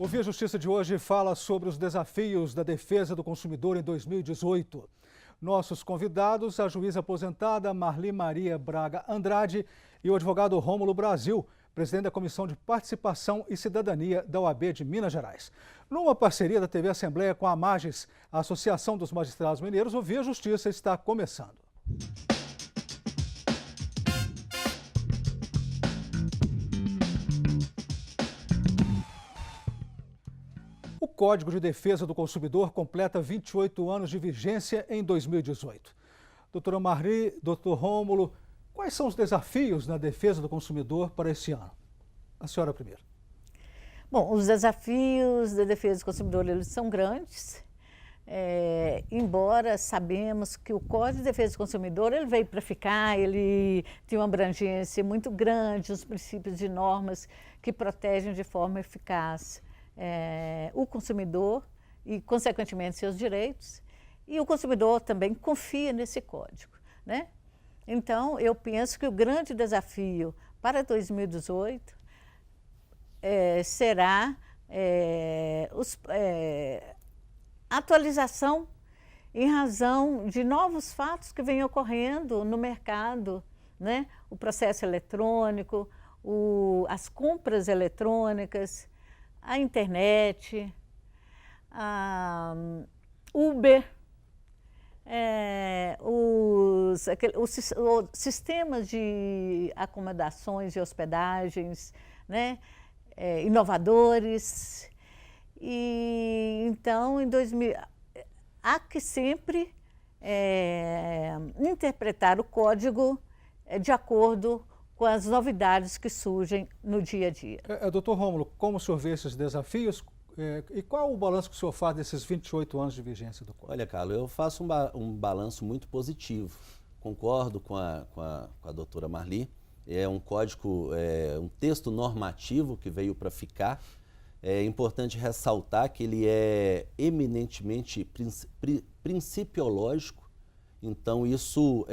O Via Justiça de hoje fala sobre os desafios da defesa do consumidor em 2018. Nossos convidados, a juíza aposentada Marli Maria Braga Andrade e o advogado Rômulo Brasil, presidente da Comissão de Participação e Cidadania da OAB de Minas Gerais. Numa parceria da TV Assembleia com a AMAGES, a Associação dos Magistrados Mineiros, o Via Justiça está começando. O Código de Defesa do Consumidor completa 28 anos de vigência em 2018. Doutora Marli, doutor Rômulo, quais são os desafios na defesa do consumidor para esse ano? A senhora primeiro. Bom, os desafios da defesa do consumidor eles são grandes, embora sabemos que o Código de Defesa do Consumidor ele veio para ficar, ele tem uma abrangência muito grande, os princípios e normas que protegem de forma eficaz o consumidor e, consequentemente, seus direitos. E o consumidor também confia nesse código, né? Então, eu penso que o grande desafio para 2018 será a atualização em razão de novos fatos que vêm ocorrendo no mercado, né? O processo eletrônico, as compras eletrônicas, a internet, a Uber, os sistemas de acomodações e hospedagens, né, inovadores. E então, há que sempre interpretar o código de acordo com as novidades que surgem no dia a dia. Doutor Rômulo, como o senhor vê esses desafios e qual o balanço que o senhor faz desses 28 anos de vigência do código? Olha, Carlos, eu faço um balanço muito positivo. Concordo com a doutora Marli. É um código, um texto normativo que veio para ficar. É importante ressaltar que ele é eminentemente principiológico, então isso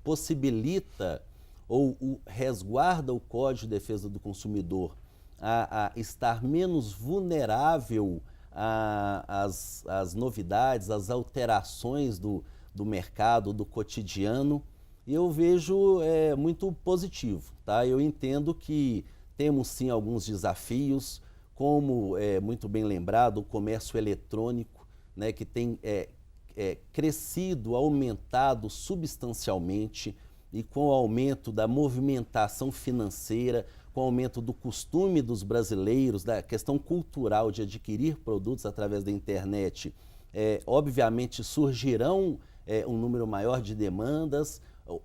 possibilita ou resguarda o Código de Defesa do Consumidor a estar menos vulnerável às novidades, às alterações do mercado, do cotidiano. E eu vejo muito positivo, tá? Eu entendo que temos sim alguns desafios, como muito bem lembrado, o comércio eletrônico, né, que tem crescido, aumentado substancialmente, e com o aumento da movimentação financeira, com o aumento do costume dos brasileiros, da questão cultural de adquirir produtos através da internet, obviamente surgirão um número maior de demandas,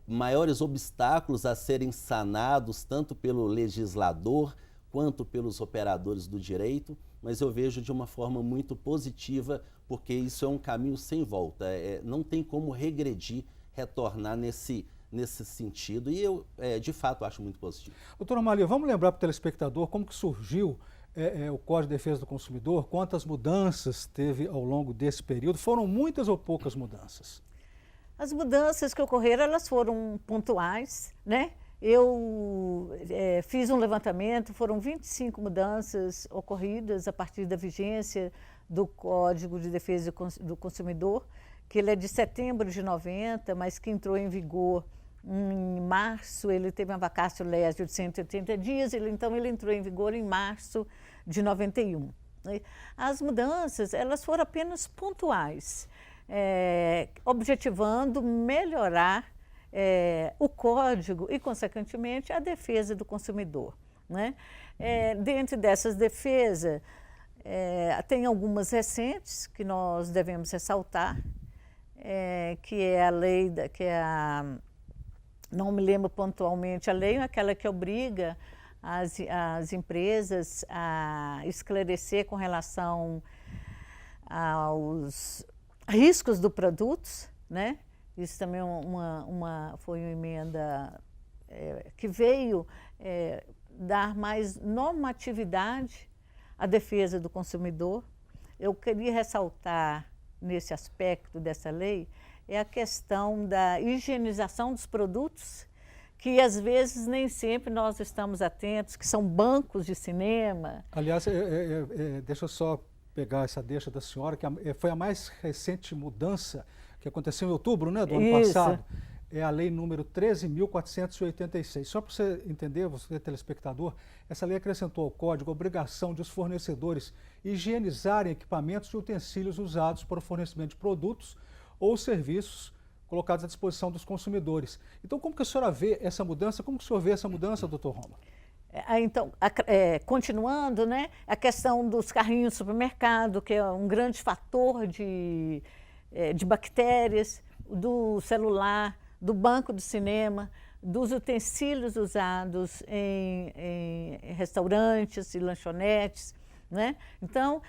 maiores obstáculos a serem sanados tanto pelo legislador quanto pelos operadores do direito, mas eu vejo de uma forma muito positiva, porque isso é um caminho sem volta, não tem como regredir, retornar nesse sentido, e eu, de fato, acho muito positivo. Doutora Marli, vamos lembrar para o telespectador como que surgiu o Código de Defesa do Consumidor, quantas mudanças teve ao longo desse período, foram muitas ou poucas mudanças? As mudanças que ocorreram, elas foram pontuais, né? Eu fiz um levantamento, foram 25 mudanças ocorridas a partir da vigência do Código de Defesa do Consumidor, que ele é de setembro de 90, mas que entrou em vigor em março. Ele teve uma vacatio legis de 180 dias, então ele entrou em vigor em março de 91. As mudanças, elas foram apenas pontuais, objetivando melhorar o código e, consequentemente, a defesa do consumidor, né? Dentro dessas defesas, tem algumas recentes que nós devemos ressaltar, que é a lei, não me lembro pontualmente a lei, aquela que obriga as empresas a esclarecer com relação aos riscos do produto, né? Isso também foi uma emenda que veio dar mais normatividade à defesa do consumidor. Eu queria ressaltar nesse aspecto dessa lei a questão da higienização dos produtos, que às vezes nem sempre nós estamos atentos, que são bancos de cinema. Aliás, deixa eu só pegar essa deixa da senhora, que foi a mais recente mudança que aconteceu em outubro, né, do ano passado. É a lei número 13.486. Só para você entender, você telespectador, essa lei acrescentou ao Código a obrigação de os fornecedores higienizarem equipamentos e utensílios usados para o fornecimento de produtos ou serviços colocados à disposição dos consumidores. Então, como que a senhora vê essa mudança? Como que o senhor vê essa mudança, doutor Roma? Então, continuando, né, a questão dos carrinhos de supermercado, que é um grande fator de bactérias, do celular, do banco do cinema, dos utensílios usados em restaurantes e lanchonetes, né? Então,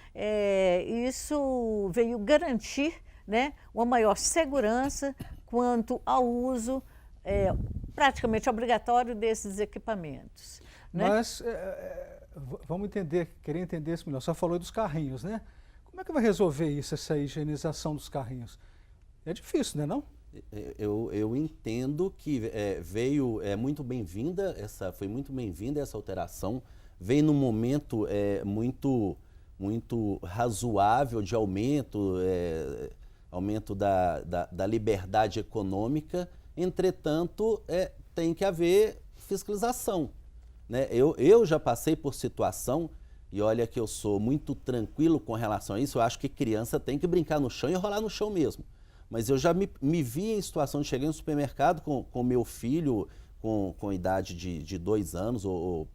isso veio garantir, né, uma maior segurança quanto ao uso praticamente obrigatório desses equipamentos. Né? Mas vamos querer entender isso melhor. Você falou dos carrinhos, né? Como é que vai resolver isso, essa higienização dos carrinhos? É difícil, né, não? Eu entendo que muito bem-vinda foi muito bem-vinda essa alteração. Veio num momento muito razoável de aumento da liberdade econômica. Entretanto, tem que haver fiscalização, né? Eu já passei por situação, e olha que eu sou muito tranquilo com relação a isso. Eu acho que criança tem que brincar no chão e rolar no chão mesmo. Mas eu já me vi em situação de chegar no supermercado com meu filho com idade de 2 anos ou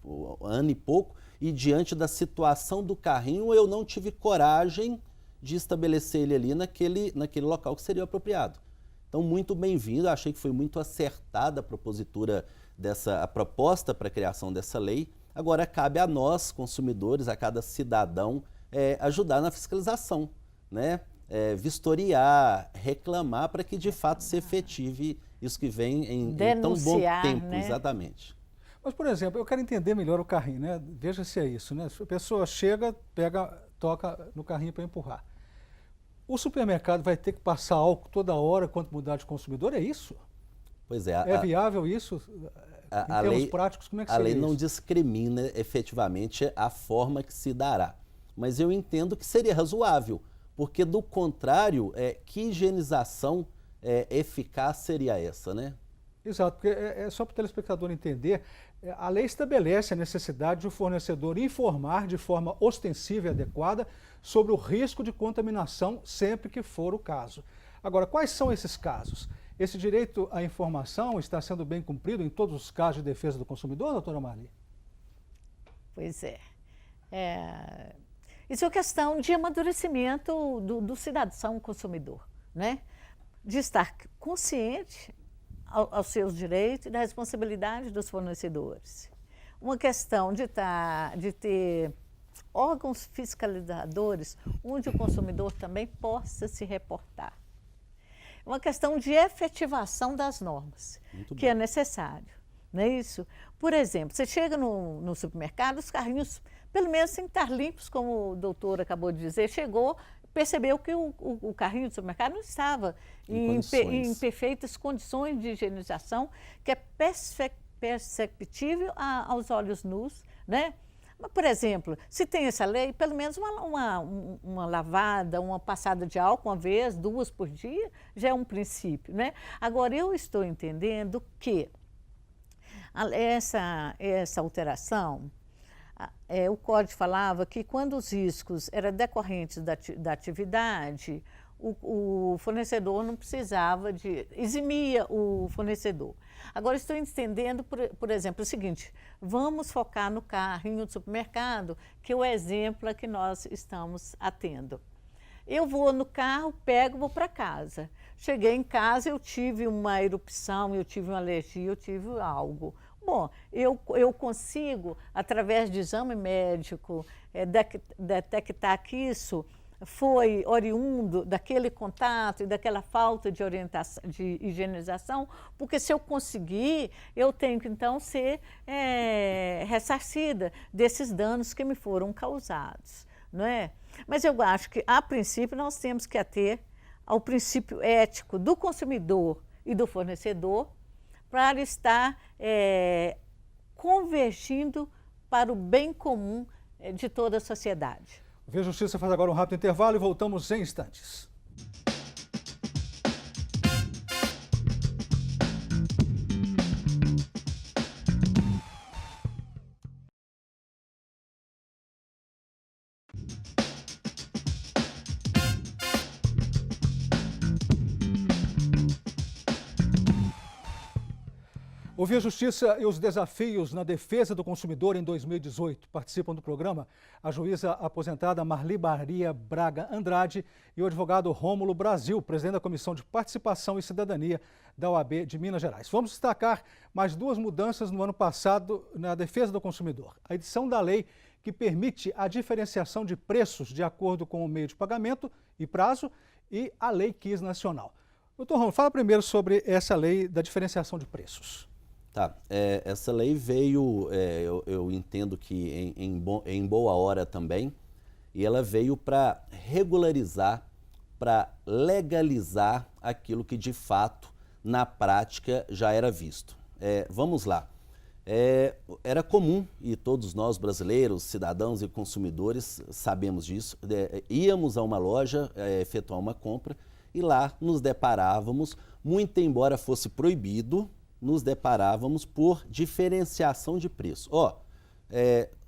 ano e pouco, e diante da situação do carrinho eu não tive coragem de estabelecer ele ali naquele local que seria apropriado. Então, muito bem-vindo, achei que foi muito acertada a proposta para a criação dessa lei. Agora cabe a nós, consumidores, a cada cidadão, ajudar na fiscalização, né? Vistoriar, reclamar para que de fato se efetive isso que vem em tão bom tempo, né? Exatamente. Mas, por exemplo, eu quero entender melhor o carrinho, né? Veja se é isso, né? A pessoa chega, toca no carrinho para empurrar. O supermercado vai ter que passar álcool toda hora quando mudar de consumidor, é isso? Pois é. É viável isso? Em termos práticos, como é que seria isso? A lei não discrimina efetivamente a forma que se dará, mas eu entendo que seria razoável, porque do contrário, que higienização eficaz seria essa, né? Exato, porque só para o telespectador entender, a lei estabelece a necessidade de o fornecedor informar de forma ostensiva e adequada sobre o risco de contaminação sempre que for o caso. Agora, quais são esses casos? Esse direito à informação está sendo bem cumprido em todos os casos de defesa do consumidor, doutora Marli? Pois isso é questão de amadurecimento do cidadão consumidor, né? De estar consciente aos seus direitos e da responsabilidade dos fornecedores. Uma questão de ter órgãos fiscalizadores onde o consumidor também possa se reportar. Uma questão de efetivação das normas, que é necessário, não é isso? Por exemplo, você chega no supermercado, os carrinhos, pelo menos, têm que estar limpos, como o doutor acabou de dizer, percebeu que o carrinho do supermercado não estava em perfeitas condições de higienização, que é perceptível aos olhos nus, né? Mas, por exemplo, se tem essa lei, pelo menos uma lavada, uma passada de álcool uma vez, 2 por dia, já é um princípio, né? Agora, eu estou entendendo que essa alteração, o código falava que quando os riscos eram decorrentes da atividade, o fornecedor não precisava eximia o fornecedor. Agora estou entendendo, por exemplo, o seguinte: vamos focar no carrinho do supermercado, que é o exemplo que nós estamos atendo. Eu vou no carro, vou para casa. Cheguei em casa, eu tive uma erupção, eu tive uma alergia, eu tive algo. Bom, eu consigo, através de exame médico, detectar que isso foi oriundo daquele contato e daquela falta de orientação, de higienização, porque se eu conseguir, eu tenho que então ser ressarcida desses danos que me foram causados, não é? Mas eu acho que, a princípio, nós temos que ater ao princípio ético do consumidor e do fornecedor, para estar convergindo para o bem comum de toda a sociedade. O Via Justiça faz agora um rápido intervalo e voltamos em instantes. O Via Justiça e os desafios na defesa do consumidor em 2018. Participam do programa a juíza aposentada Marli Maria Braga Andrade e o advogado Rômulo Brasil, presidente da Comissão de Participação e Cidadania da OAB de Minas Gerais. Vamos destacar mais duas mudanças no ano passado na defesa do consumidor. A edição da lei que permite a diferenciação de preços de acordo com o meio de pagamento e prazo e a Lei KIS Nacional. Doutor Rômulo, fala primeiro sobre essa lei da diferenciação de preços. Tá, essa lei veio, eu entendo que em boa hora também, e ela veio para regularizar, para legalizar aquilo que de fato, na prática, já era visto. Vamos lá, era comum, e todos nós brasileiros, cidadãos e consumidores sabemos disso, íamos a uma loja efetuar uma compra e lá nos deparávamos, muito embora fosse proibido, nos deparávamos por diferenciação de preço.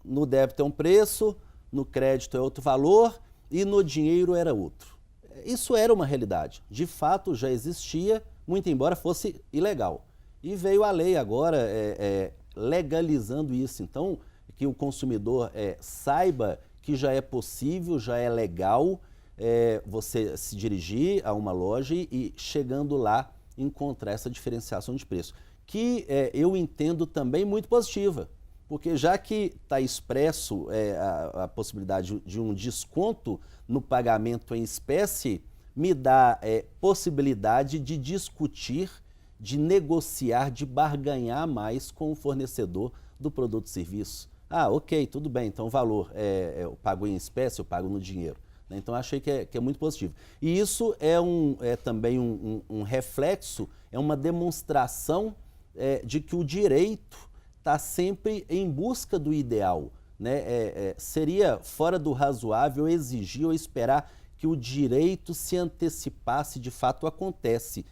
No débito é um preço, no crédito é outro valor e no dinheiro era outro. Isso era uma realidade. De fato, já existia, muito embora fosse ilegal. E veio a lei agora legalizando isso. Então, que o consumidor saiba que já é possível, já é legal você se dirigir a uma loja e chegando lá, encontrar essa diferenciação de preço, que eu entendo também muito positiva, porque já que está expresso a possibilidade de um desconto no pagamento em espécie, me dá possibilidade de discutir, de negociar, de barganhar mais com o fornecedor do produto e serviço. Ok, tudo bem, então o valor eu pago em espécie, eu pago no dinheiro. Então, achei que é muito positivo. E isso é também um reflexo, é uma demonstração de que o direito está sempre em busca do ideal. Né? Seria fora do razoável exigir ou esperar que o direito se antecipasse, de fato acontece,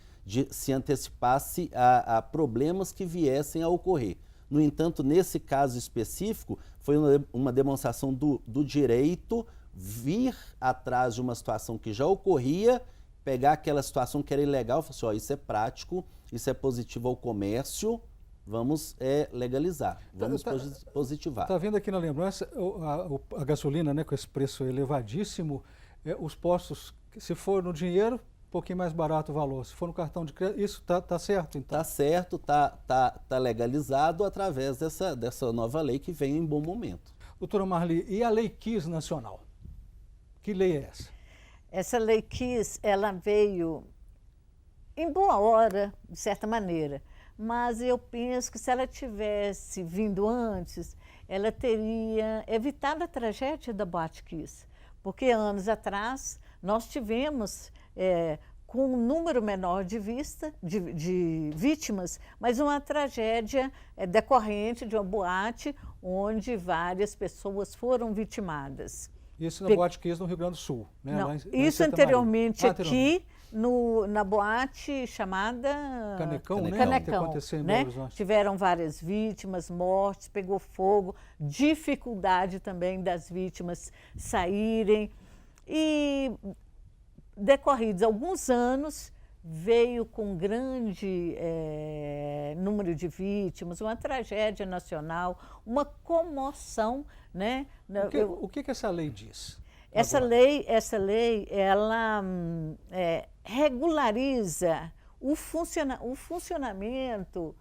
se antecipasse a problemas que viessem a ocorrer. No entanto, nesse caso específico, foi uma demonstração do direito vir atrás de uma situação que já ocorria, pegar aquela situação que era ilegal e falar assim, isso é prático, isso é positivo ao comércio, vamos legalizar, vamos positivar. Está vendo aqui na lembrança, a gasolina, né, com esse preço elevadíssimo, os postos, se for no dinheiro, um pouquinho mais barato o valor, se for no cartão de crédito, isso está certo? Então? Está certo, está legalizado através dessa nova lei que vem em bom momento. Doutora Marli, e a Lei KIS Nacional? Que lei é essa? Essa Lei KIS, ela veio em boa hora, de certa maneira, mas eu penso que se ela tivesse vindo antes, ela teria evitado a tragédia da Boate Kiss, porque anos atrás nós tivemos, com um número menor de vítimas, mas uma tragédia decorrente de uma boate onde várias pessoas foram vitimadas. Isso na Boate Kiss no Rio Grande do Sul, né? Não, lá isso anteriormente aqui na boate chamada Canecão, né? Canecão, né? Tiveram várias vítimas, mortes, pegou fogo, dificuldade também das vítimas saírem. E decorridos alguns anos, veio com grande número de vítimas, uma tragédia nacional, uma comoção, né? O que essa lei diz? Essa lei, ela regulariza o funcionamento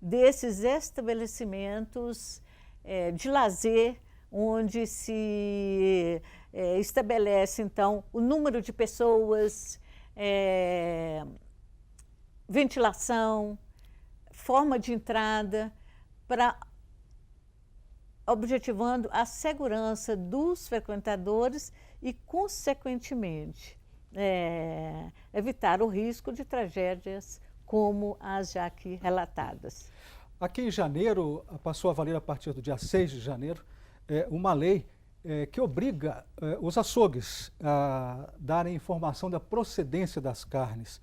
desses estabelecimentos de lazer, onde se estabelece, então, o número de pessoas, ventilação, forma de entrada, objetivando a segurança dos frequentadores e, consequentemente, evitar o risco de tragédias como as já aqui relatadas. Aqui em janeiro, passou a valer a partir do dia 6 de janeiro, uma lei que obriga os açougues a darem informação da procedência das carnes.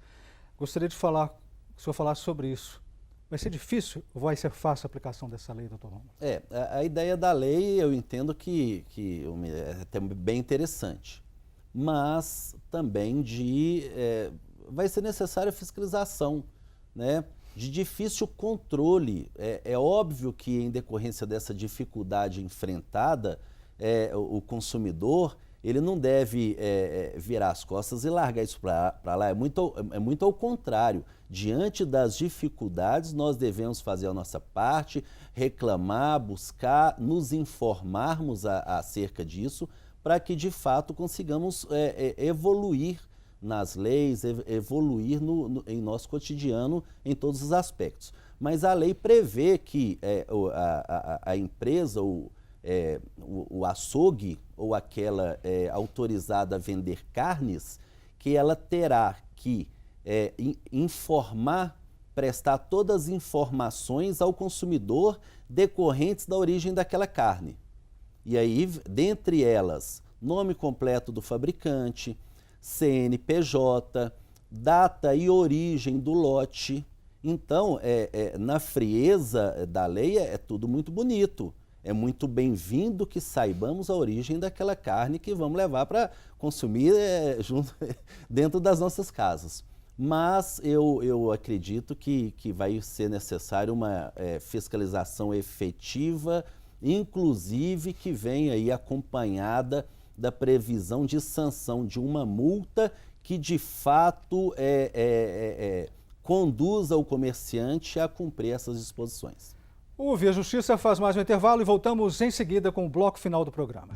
Gostaria de falar, que o senhor falasse sobre isso. Vai ser difícil ou vai ser fácil a aplicação dessa lei, doutor Romulo? A ideia da lei eu entendo que é até bem interessante, mas também vai ser necessária fiscalização, né? De difícil controle. É óbvio que em decorrência dessa dificuldade enfrentada, o consumidor ele não deve virar as costas e largar isso para lá. É muito ao contrário. Diante das dificuldades, nós devemos fazer a nossa parte, reclamar, buscar, nos informarmos acerca disso, para que de fato consigamos evoluir nas leis, evoluir em nosso cotidiano em todos os aspectos. Mas a lei prevê que a empresa, o açougue ou aquela autorizada a vender carnes, que ela terá que informar, prestar todas as informações ao consumidor decorrentes da origem daquela carne. E aí, dentre elas, nome completo do fabricante, CNPJ, data e origem do lote. Então, na frieza da lei, é tudo muito bonito. É muito bem-vindo que saibamos a origem daquela carne que vamos levar para consumir dentro das nossas casas. Mas eu acredito que vai ser necessário uma fiscalização efetiva, inclusive que venha aí acompanhada da previsão de sanção de uma multa que de fato conduza o comerciante a cumprir essas disposições. O Via Justiça faz mais um intervalo e voltamos em seguida com o bloco final do programa.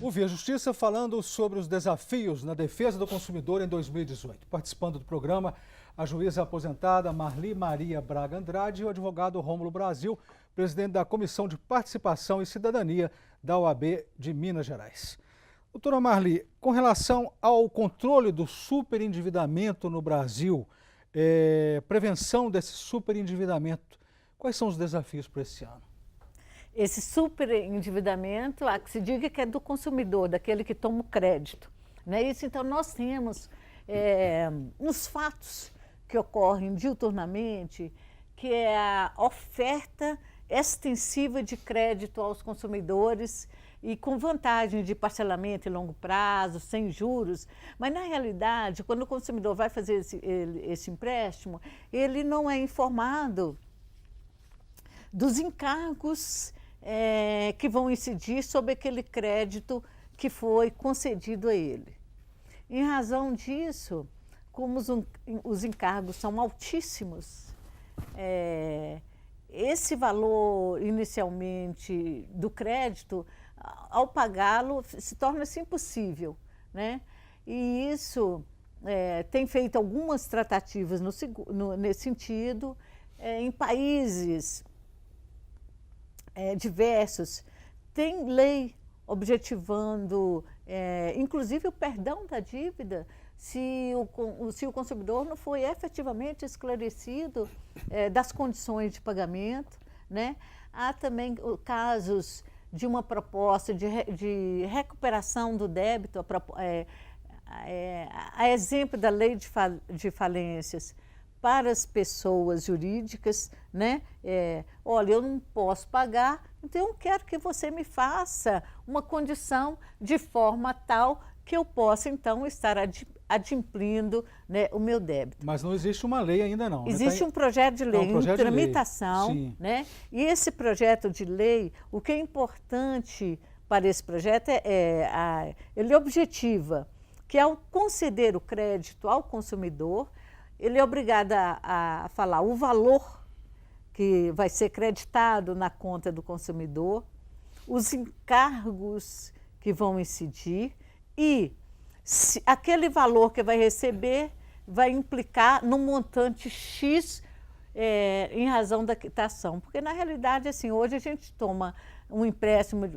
O Via Justiça falando sobre os desafios na defesa do consumidor em 2018. Participando do programa, a juíza aposentada Marli Maria Braga Andrade e o advogado Rômulo Brasil, presidente da Comissão de Participação e Cidadania da OAB de Minas Gerais. Doutora Marli, com relação ao controle do superendividamento no Brasil, prevenção desse superendividamento, quais são os desafios para esse ano? Esse superendividamento, há que se diga que é do consumidor, daquele que toma o crédito. Não é isso? Então, nós temos, nos fatos que ocorrem diuturnamente, que é a oferta extensiva de crédito aos consumidores e com vantagem de parcelamento em longo prazo, sem juros. Mas, na realidade, quando o consumidor vai fazer esse empréstimo, ele não é informado dos encargos que vão incidir sobre aquele crédito que foi concedido a ele. Em razão disso, como os encargos são altíssimos, esse valor inicialmente do crédito, ao pagá-lo, se torna-se impossível, né? E isso tem feito algumas tratativas nesse sentido, em países diversos. Tem lei objetivando, inclusive, o perdão da dívida, se o consumidor não foi efetivamente esclarecido das condições de pagamento, né? Há também casos de uma proposta de recuperação do débito, a exemplo da lei de falências para as pessoas jurídicas, né? Olha, eu não posso pagar, então eu quero que você me faça uma condição de forma tal que eu possa, então, estar adimplindo, né, o meu débito. Mas não existe uma lei ainda não. Existe um projeto de lei em tramitação, né? E esse projeto de lei, o que é importante para esse projeto ele objetiva que ao conceder o crédito ao consumidor, ele é obrigado a falar o valor que vai ser creditado na conta do consumidor, os encargos que vão incidir e aquele valor que vai receber vai implicar no montante X em razão da quitação. Porque, na realidade, assim, hoje a gente toma um empréstimo,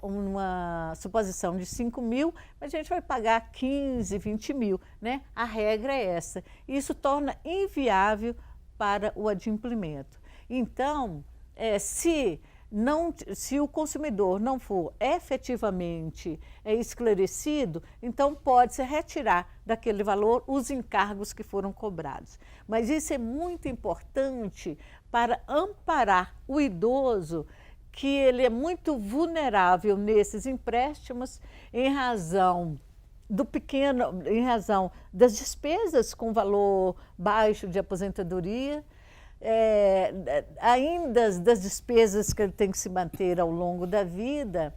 numa suposição de 5 mil, mas a gente vai pagar 15, 20 mil, né? A regra é essa. Isso torna inviável para o adimplemento. Então, se o consumidor não for efetivamente esclarecido, então pode-se retirar daquele valor os encargos que foram cobrados. Mas isso é muito importante para amparar o idoso, que ele é muito vulnerável nesses empréstimos em razão das despesas com valor baixo de aposentadoria, ainda das despesas que ele tem que se manter ao longo da vida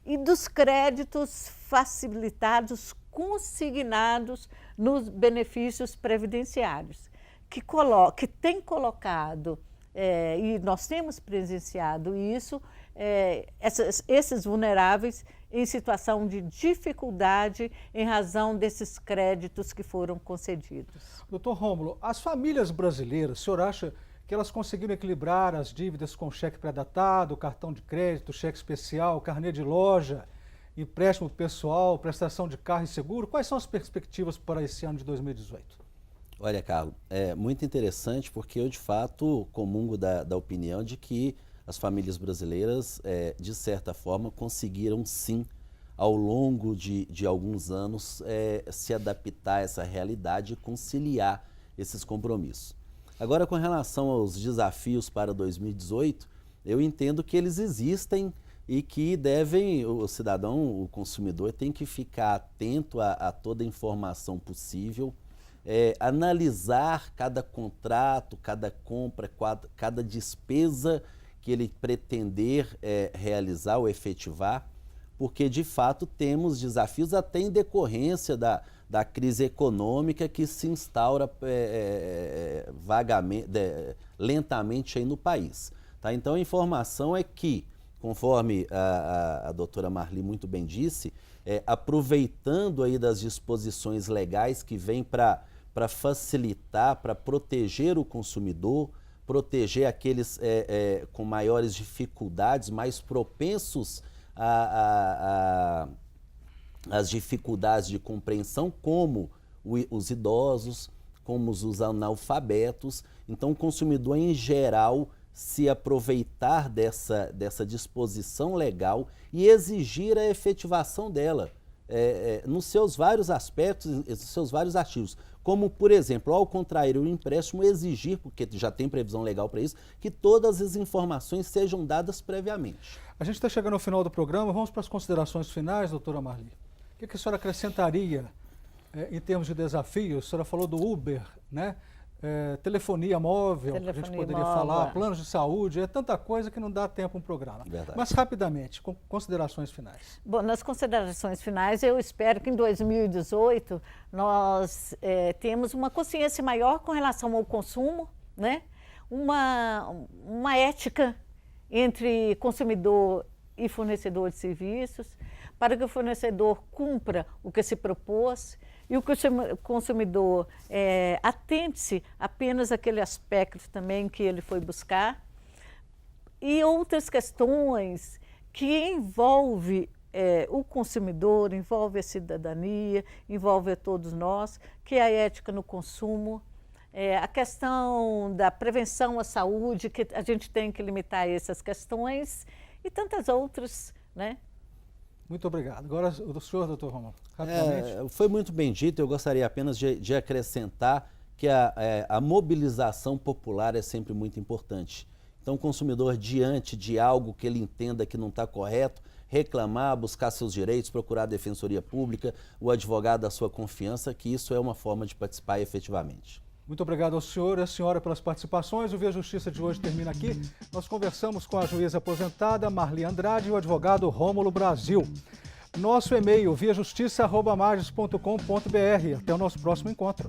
e dos créditos facilitados, consignados nos benefícios previdenciários, que tem colocado, e nós temos presenciado isso, esses vulneráveis em situação de dificuldade em razão desses créditos que foram concedidos. Doutor Rômulo, as famílias brasileiras, o senhor acha que elas conseguiram equilibrar as dívidas com cheque pré-datado, cartão de crédito, cheque especial, carnê de loja, empréstimo pessoal, prestação de carro e seguro? Quais são as perspectivas para esse ano de 2018? Olha, Carlos, é muito interessante porque eu, de fato, comungo da opinião de que as famílias brasileiras, de certa forma, conseguiram, sim, ao longo de alguns anos, se adaptar a essa realidade e conciliar esses compromissos. Agora, com relação aos desafios para 2018, eu entendo que eles existem e que o cidadão, o consumidor, tem que ficar atento a toda a informação possível, analisar cada contrato, cada compra, cada despesa que ele pretender realizar ou efetivar, porque de fato temos desafios até em decorrência da crise econômica que se instaura lentamente aí no país. Tá? Então a informação é que, conforme a doutora Marli muito bem disse, aproveitando aí das disposições legais que vêm para facilitar, para proteger o consumidor, proteger aqueles com maiores dificuldades, mais propensos às dificuldades de compreensão, como os idosos, como os analfabetos. Então, o consumidor, em geral, se aproveitar dessa disposição legal e exigir a efetivação dela nos seus vários aspectos, nos seus vários ativos. Como, por exemplo, ao contrair o empréstimo, exigir, porque já tem previsão legal para isso, que todas as informações sejam dadas previamente. A gente está chegando ao final do programa, vamos para as considerações finais, doutora Marli. O que a senhora acrescentaria em termos de desafios? A senhora falou do Uber, né? Telefonia móvel, que a gente poderia falar, planos de saúde, é tanta coisa que não dá tempo um programa. Verdade. Mas rapidamente, considerações finais. Bom, nas considerações finais, eu espero que em 2018 nós temos uma consciência maior com relação ao consumo, né? Uma ética entre consumidor e fornecedor de serviços, para que o fornecedor cumpra o que se propôs e o consumidor atente-se apenas àquele aspecto também que ele foi buscar. E outras questões que envolvem o consumidor, envolve a cidadania, envolve a todos nós, que é a ética no consumo, a questão da prevenção à saúde, que a gente tem que limitar essas questões e tantas outras, né? Muito obrigado. Agora, o senhor, doutor Rômulo, rapidamente. Foi muito bem dito, eu gostaria apenas de acrescentar que a mobilização popular é sempre muito importante. Então, o consumidor, diante de algo que ele entenda que não está correto, reclamar, buscar seus direitos, procurar a Defensoria Pública, o advogado da sua confiança, que isso é uma forma de participar efetivamente. Muito obrigado ao senhor e à senhora pelas participações. O Via Justiça de hoje termina aqui. Nós conversamos com a juíza aposentada Marli Andrade e o advogado Rômulo Brasil. Nosso e-mail viajustiça@marges.com.br. Até o nosso próximo encontro.